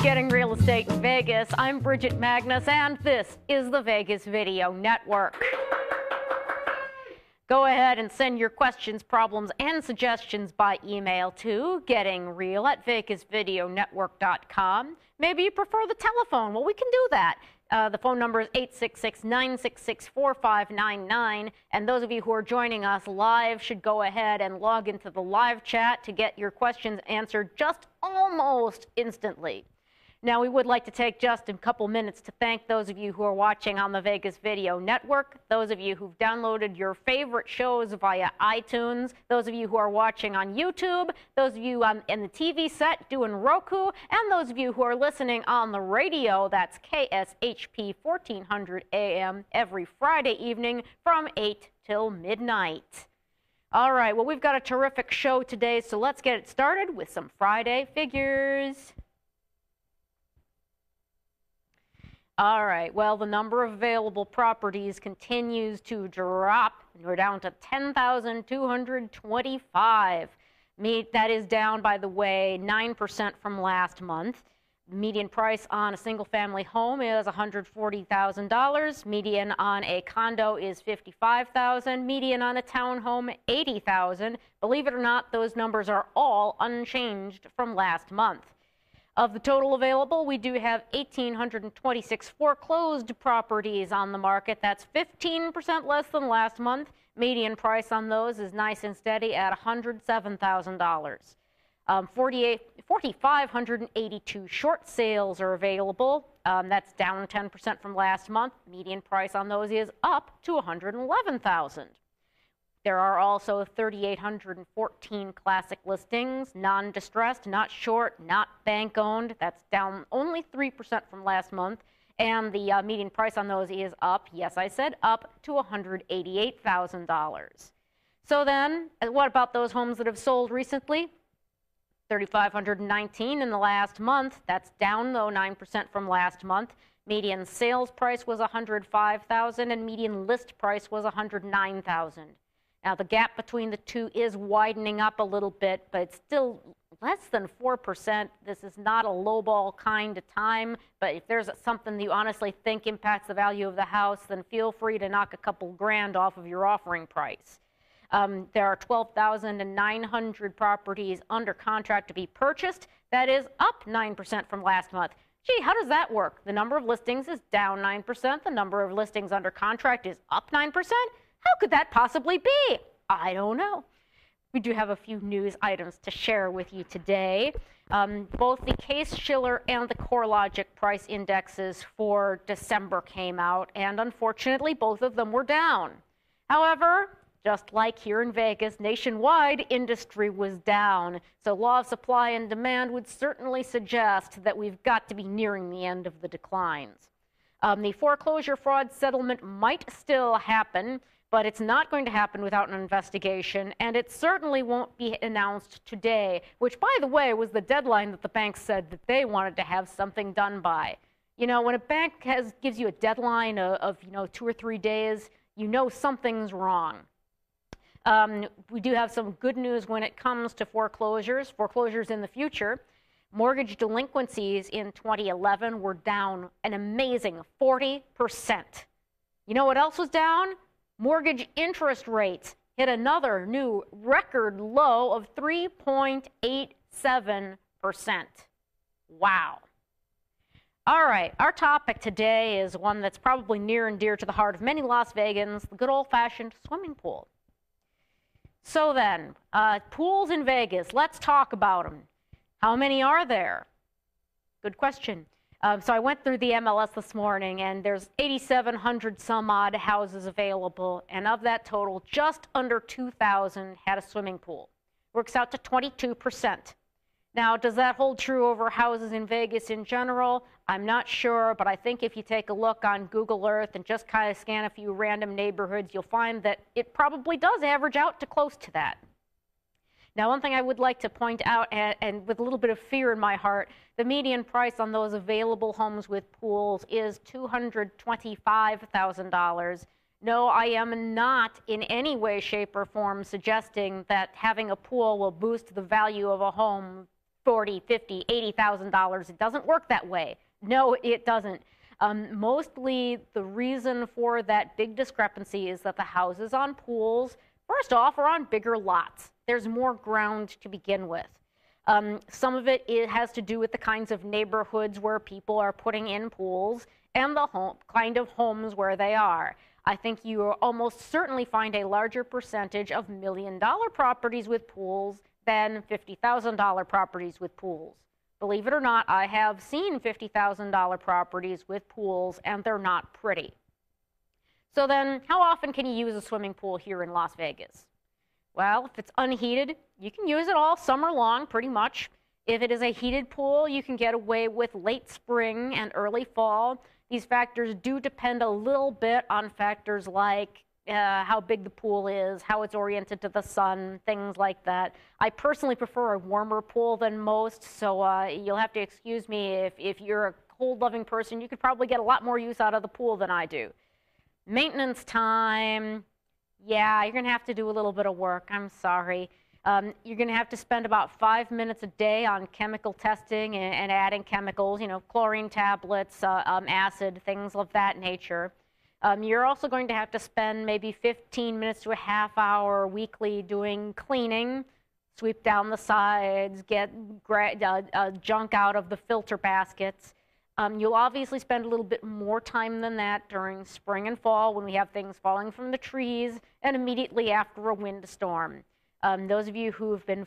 Getting Real Estate in Vegas. I'm Bridget Magnus, and this is the Vegas Video Network. Go ahead and send your questions, problems, and suggestions by email to gettingreal@vegasvideonetwork.com. Maybe you prefer the telephone. Well, we can do that. The phone number is 866-966-4599. And those of you who are joining us live should go ahead and log into the live chat to get your questions answered just almost instantly. Now, we would like to take just a couple minutes to thank those of you who are watching on the Vegas Video Network, those of you who've downloaded your favorite shows via iTunes, those of you who are watching on YouTube, those of you in the TV set doing Roku, and those of you who are listening on the radio. That's KSHP 1400 AM every Friday evening from 8 till midnight. All right, well, we've got a terrific show today, so let's get it started with some Friday figures. All right, well, the number of available properties continues to drop. We're down to 10,225. That is down, by the way, 9% from last month. The median price on a single-family home is $140,000. Median on a condo is $55,000. Median on a townhome, $80,000. Believe it or not, those numbers are all unchanged from last month. Of the total available, we do have 1,826 foreclosed properties on the market. That's 15% less than last month. Median price on those is nice and steady at $107,000. 4,582 short sales are available. That's down 10% from last month. Median price on those is up to $111,000. There are also 3,814 classic listings, non-distressed, not short, not bank-owned. That's down only 3% from last month. And the median price on those is up, yes, I said up, to $188,000. So then, what about those homes that have sold recently? 3,519 in the last month. That's down, though, 9% from last month. Median sales price was $105,000, and median list price was $109,000. Now, the gap between the two is widening up a little bit, but it's still less than 4%. This is not a lowball kind of time, but if there's something that you honestly think impacts the value of the house, then feel free to knock a couple grand off of your offering price. There are 12,900 properties under contract to be purchased. That is up 9% from last month. Gee, how does that work? The number of listings is down 9%. The number of listings under contract is up 9%. How could that possibly be? I don't know. We do have a few news items to share with you today. Both the Case-Shiller and the CoreLogic price indexes for December came out, and unfortunately, both of them were down. However, just like here in Vegas, nationwide industry was down. So law of supply and demand would certainly suggest that we've got to be nearing the end of the declines. The foreclosure fraud settlement might still happen, but it's not going to happen without an investigation, and it certainly won't be announced today, which, by the way, was the deadline that the bank said that they wanted to have something done by. You know, when a bank gives you a deadline of 2 or 3 days, you know something's wrong. We do have some good news when it comes to foreclosures in the future. Mortgage delinquencies in 2011 were down an amazing 40%. You know what else was down? Mortgage interest rates hit another new record low of 3.87%. Wow. All right, our topic today is one that's probably near and dear to the heart of many Las Vegans, the good old-fashioned swimming pool. So then, pools in Vegas, let's talk about them. How many are there? Good question. So I went through the MLS this morning, and there's 8,700 some odd houses available, and of that total, just under 2,000 had a swimming pool. Works out to 22%. Now, does that hold true over houses in Vegas in general? I'm not sure, but I think if you take a look on Google Earth and just kind of scan a few random neighborhoods, you'll find that it probably does average out to close to that. Now, one thing I would like to point out, and with a little bit of fear in my heart, the median price on those available homes with pools is $225,000. No, I am not in any way, shape, or form suggesting that having a pool will boost the value of a home $40, $50, $80,000. It doesn't work that way. No, it doesn't. Mostly the reason for that big discrepancy is that the houses on pools, first off, are on bigger lots. There's more ground to begin with. Some of it has to do with the kinds of neighborhoods where people are putting in pools and the kind of homes where they are. I think you will almost certainly find a larger percentage of $1 million properties with pools than $50,000 properties with pools. Believe it or not, I have seen $50,000 properties with pools, and they're not pretty. So then, how often can you use a swimming pool here in Las Vegas? Well, if it's unheated, you can use it all summer long, pretty much. If it is a heated pool, you can get away with late spring and early fall. These factors do depend a little bit on factors like how big the pool is, how it's oriented to the sun, things like that. I personally prefer a warmer pool than most, so you'll have to excuse me if you're a cold-loving person. You could probably get a lot more use out of the pool than I do. Maintenance time, yeah, you're going to have to do a little bit of work. I'm sorry. You're going to have to spend about 5 minutes a day on chemical testing and adding chemicals, you know, chlorine tablets, acid, things of that nature. You're also going to have to spend maybe 15 minutes to a half hour weekly doing cleaning, sweep down the sides, get junk out of the filter baskets. You'll obviously spend a little bit more time than that during spring and fall when we have things falling from the trees and immediately after a windstorm. Those of you who've been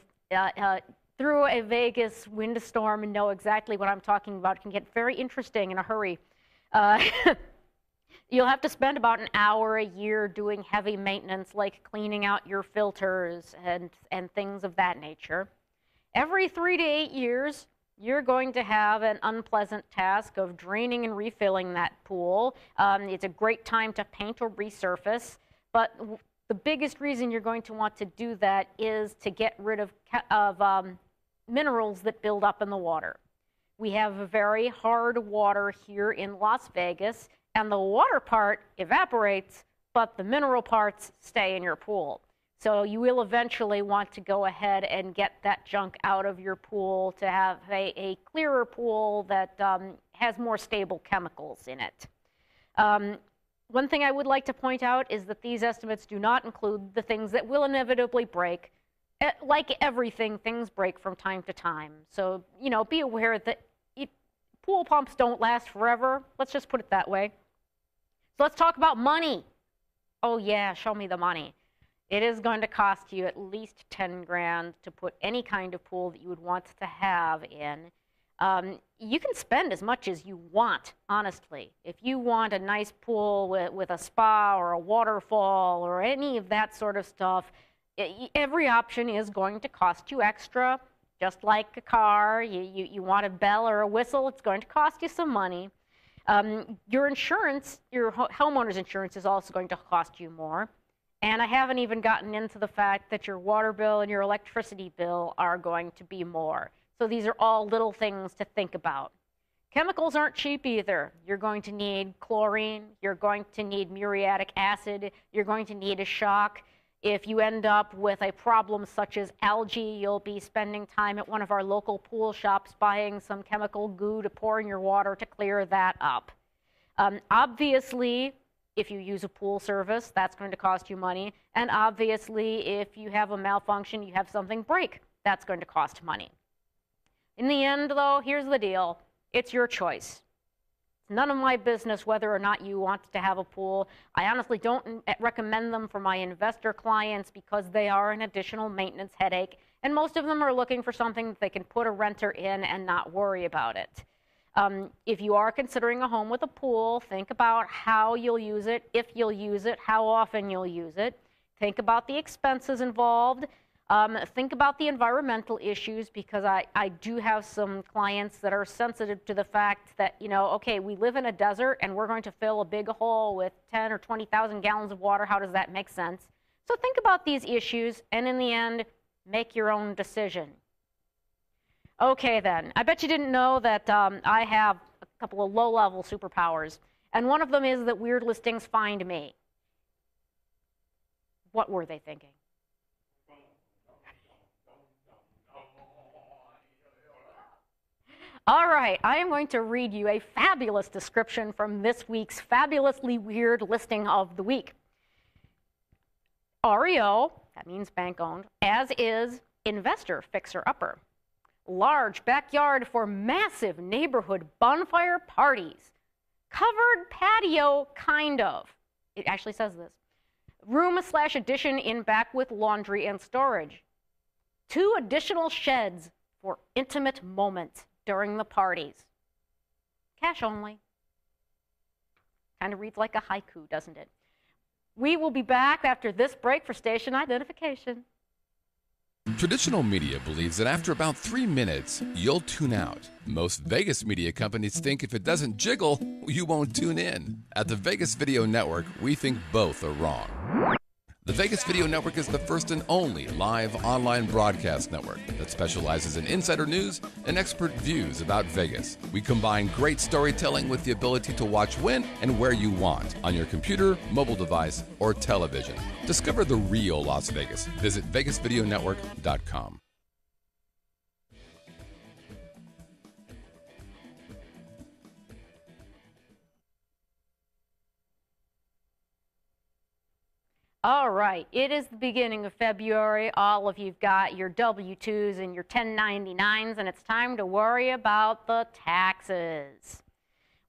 through a Vegas windstorm and know exactly what I'm talking about, can get very interesting in a hurry. You'll have to spend about an hour a year doing heavy maintenance like cleaning out your filters and things of that nature. Every 3 to 8 years, you're going to have an unpleasant task of draining and refilling that pool. It's a great time to paint or resurface, but the biggest reason you're going to want to do that is to get rid of minerals that build up in the water. We have very hard water here in Las Vegas, and the water part evaporates, but the mineral parts stay in your pool. So you will eventually want to go ahead and get that junk out of your pool to have a clearer pool that has more stable chemicals in it. One thing I would like to point out is that these estimates do not include the things that will inevitably break. Like everything, things break from time to time. So, you know, be aware that pool pumps don't last forever. Let's just put it that way. So let's talk about money. Oh yeah, show me the money. It is going to cost you at least 10 grand to put any kind of pool that you would want to have in. You can spend as much as you want, honestly. If you want a nice pool with a spa or a waterfall or any of that sort of stuff, every option is going to cost you extra. Just like a car, you want a bell or a whistle, it's going to cost you some money. Your insurance, your homeowner's insurance is also going to cost you more. And I haven't even gotten into the fact that your water bill and your electricity bill are going to be more. So these are all little things to think about. Chemicals aren't cheap either. You're going to need chlorine, you're going to need muriatic acid, you're going to need a shock. If you end up with a problem such as algae, you'll be spending time at one of our local pool shops buying some chemical goo to pour in your water to clear that up. Obviously, if you use a pool service, that's going to cost you money. And obviously, if you have a malfunction, you have something break, that's going to cost money. In the end, though, here's the deal. It's your choice. It's none of my business whether or not you want to have a pool. I honestly don't recommend them for my investor clients because they are an additional maintenance headache, and most of them are looking for something that they can put a renter in and not worry about it. If you are considering a home with a pool, think about how you'll use it, if you'll use it, how often you'll use it. Think about the expenses involved. Think about the environmental issues, because I do have some clients that are sensitive to the fact that, you know, okay, we live in a desert and we're going to fill a big hole with 10 or 20,000 gallons of water. How does that make sense? So think about these issues and in the end, make your own decision. Okay then, I bet you didn't know that I have a couple of low-level superpowers, and one of them is that weird listings find me. What were they thinking? All right, I am going to read you a fabulous description from this week's fabulously weird listing of the week. REO, that means bank-owned, as is investor fixer-upper. Large backyard for massive neighborhood bonfire parties. Covered patio, kind of. It actually says this. Room/addition in back with laundry and storage. 2 additional sheds for intimate moments during the parties. Cash only. Kind of reads like a haiku, doesn't it? We will be back after this break for station identification. Traditional media believes that after about 3 minutes, you'll tune out. Most Vegas media companies think if it doesn't jiggle, you won't tune in. At the Vegas Video Network, we think both are wrong. The Vegas Video Network is the first and only live online broadcast network that specializes in insider news and expert views about Vegas. We combine great storytelling with the ability to watch when and where you want on your computer, mobile device, or television. Discover the real Las Vegas. Visit VegasVideoNetwork.com. All right, it is the beginning of February. All of you've got your W-2s and your 1099s, and it's time to worry about the taxes.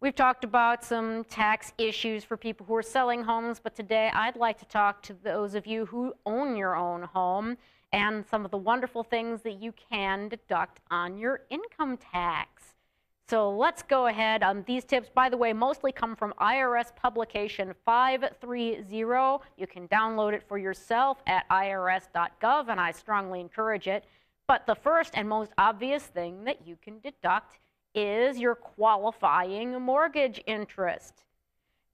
We've talked about some tax issues for people who are selling homes, but today I'd like to talk to those of you who own your own home and some of the wonderful things that you can deduct on your income tax. So let's go ahead. These tips, by the way, mostly come from IRS publication 530. You can download it for yourself at irs.gov, and I strongly encourage it. But the first and most obvious thing that you can deduct is your qualifying mortgage interest.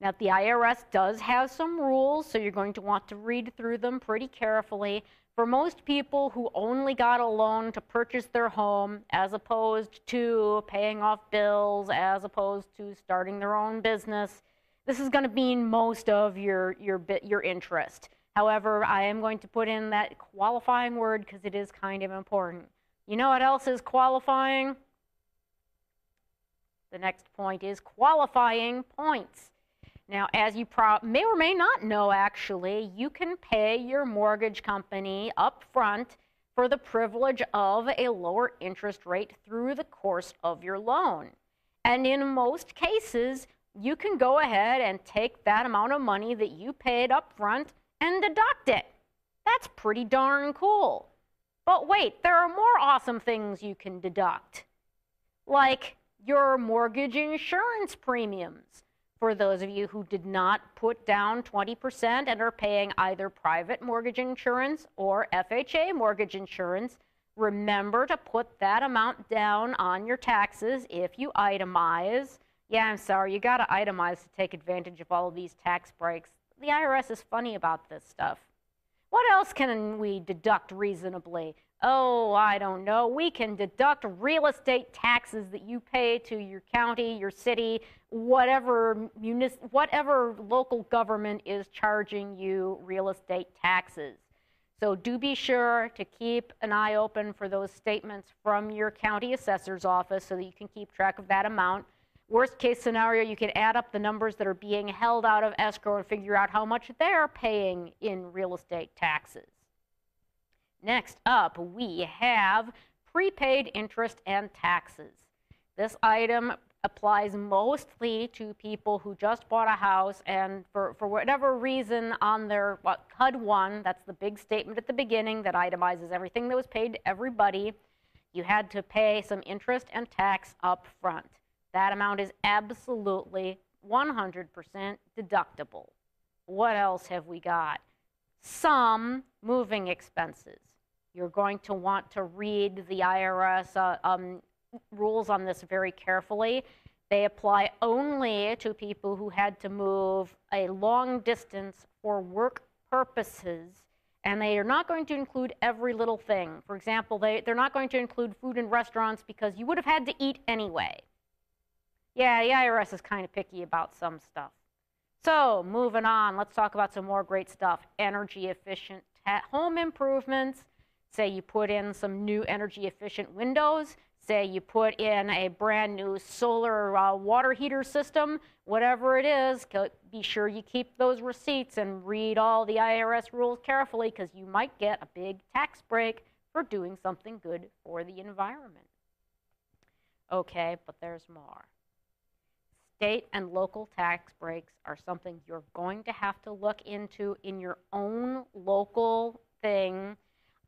Now, the IRS does have some rules, so you're going to want to read through them pretty carefully. For most people who only got a loan to purchase their home, as opposed to paying off bills, as opposed to starting their own business, this is going to mean most of your interest. However, I am going to put in that qualifying word because it is kind of important. You know what else is qualifying? The next point is qualifying points. Now, as you may or may not know, actually, you can pay your mortgage company up front for the privilege of a lower interest rate through the course of your loan. And in most cases, you can go ahead and take that amount of money that you paid up front and deduct it. That's pretty darn cool. But wait, there are more awesome things you can deduct, like your mortgage insurance premiums. For those of you who did not put down 20% and are paying either private mortgage insurance or FHA mortgage insurance, remember to put that amount down on your taxes if you itemize. Yeah, I'm sorry, you got to itemize to take advantage of all of these tax breaks. The IRS is funny about this stuff. What else can we deduct reasonably? Oh, I don't know. We can deduct real estate taxes that you pay to your county, your city, whatever local government is charging you real estate taxes. So do be sure to keep an eye open for those statements from your county assessor's office so that you can keep track of that amount. Worst case scenario, you can add up the numbers that are being held out of escrow and figure out how much they're paying in real estate taxes. Next up, we have prepaid interest and taxes. This item applies mostly to people who just bought a house and for whatever reason on their HUD-1, that's the big statement at the beginning that itemizes everything that was paid to everybody, you had to pay some interest and tax up front. That amount is absolutely 100% deductible. What else have we got? Some moving expenses. You're going to want to read the IRS rules on this very carefully. They apply only to people who had to move a long distance for work purposes, and they are not going to include every little thing. For example, they're not going to include food in restaurants because you would have had to eat anyway. Yeah, the IRS is kind of picky about some stuff. So, moving on, let's talk about some more great stuff. Energy efficient home improvements. Say you put in some new energy efficient windows. Say you put in a brand new solar water heater system, whatever it is, be sure you keep those receipts and read all the IRS rules carefully, because you might get a big tax break for doing something good for the environment. Okay, but there's more. State and local tax breaks are something you're going to have to look into in your own local thing.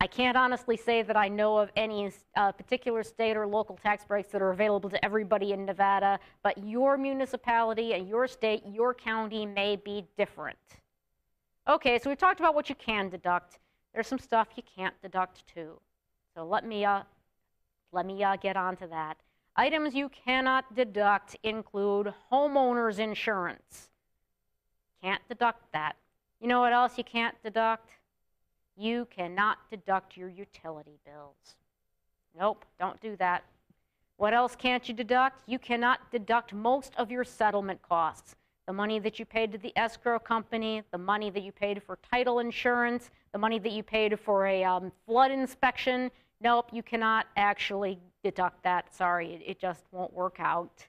I can't honestly say that I know of any particular state or local tax breaks that are available to everybody in Nevada, but your municipality and your state, your county may be different. Okay, so we've talked about what you can deduct. There's some stuff you can't deduct too. So let me get on to that. Items you cannot deduct include homeowners insurance. Can't deduct that. You know what else you can't deduct? You cannot deduct your utility bills. Nope, don't do that. What else can't you deduct? You cannot deduct most of your settlement costs. The money that you paid to the escrow company, the money that you paid for title insurance, the money that you paid for a flood inspection. Nope, you cannot actually deduct that. Sorry, it just won't work out.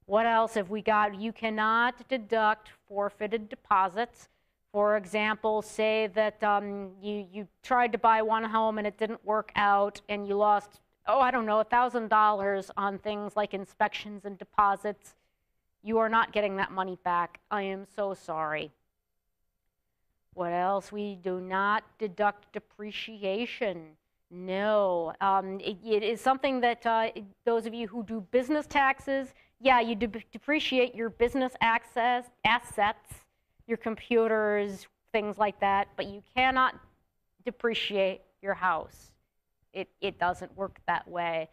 What else have we got? You cannot deduct forfeited deposits. For example, say that you tried to buy one home and it didn't work out and you lost, I don't know, $1,000 on things like inspections and deposits. You are not getting that money back. I am so sorry. What else? We do not deduct depreciation. No. It is something that those of you who do business taxes, yeah, you depreciate your business assets, your computers, things like that, but you cannot depreciate your house. It doesn't work that way.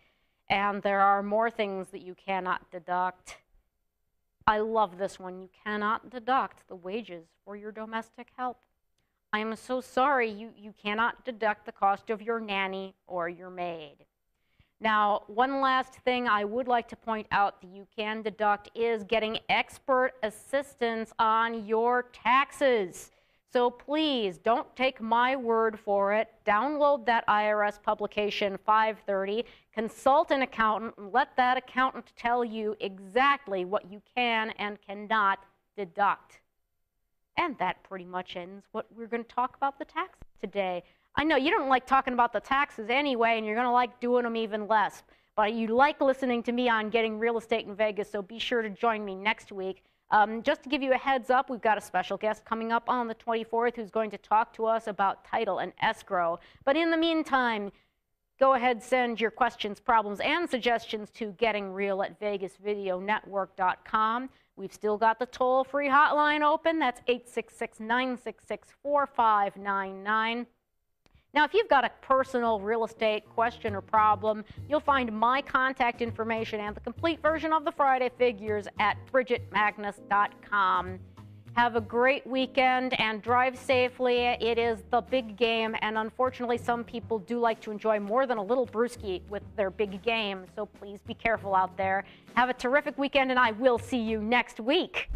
And there are more things that you cannot deduct. I love this one. You cannot deduct the wages for your domestic help. I am so sorry, you cannot deduct the cost of your nanny or your maid. Now, one last thing I would like to point out that you can deduct is getting expert assistance on your taxes. So please don't take my word for it. Download that IRS publication 530, consult an accountant, and let that accountant tell you exactly what you can and cannot deduct. And that pretty much ends what we're going to talk about the taxes today. I know you don't like talking about the taxes anyway, and you're going to like doing them even less. But you like listening to me on getting real estate in Vegas, so be sure to join me next week. Just to give you a heads up, we've got a special guest coming up on the 24th who's going to talk to us about title and escrow. But in the meantime, go ahead, send your questions, problems, and suggestions to gettingreal@vegasvideonetwork.com. We've still got the toll-free hotline open. That's 866-966-4599. Now, if you've got a personal real estate question or problem, you'll find my contact information and the complete version of the Friday Figures at bridgetmagnus.com. Have a great weekend and drive safely. It is the big game, and unfortunately, some people do like to enjoy more than a little brewski with their big game, so please be careful out there. Have a terrific weekend, and I will see you next week.